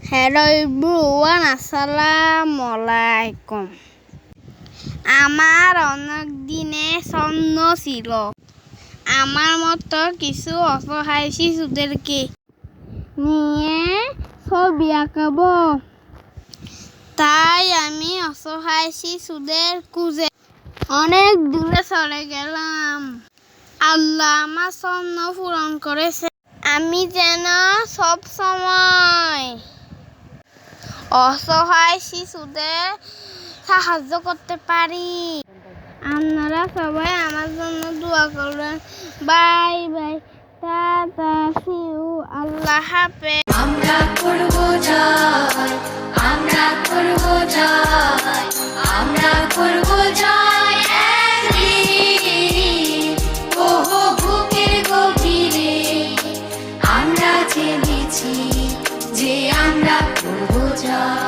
Hello everyone, আসসালামু আলাইকুম। আমার অনেক দিনের স্বপ্ন ছিল আমার মতো কিছু অসহায় শিশুদেরকে নিয়ে ছবি আঁকাবো। তাই আমি অসহায় শিশুদের খুঁজে অনেক দূরে চলে গেলাম। আল্লাহ আমার স্বপ্ন পূরণ করেছে। আমি যেন সব সময় অসহায় শিশুদের সাহায্য করতে পারি। আপনারা সবাই আমার জন্য দোয়া করবেন। Bye bye, tata, see you, আল্লাহ হাফেজ। আমরা করব জয়, আমরা করব জয়, আমরা করব জয় একদিন। ওহো বুকের গভীরে আমরা জেনেছি যে আমরা করব জয়।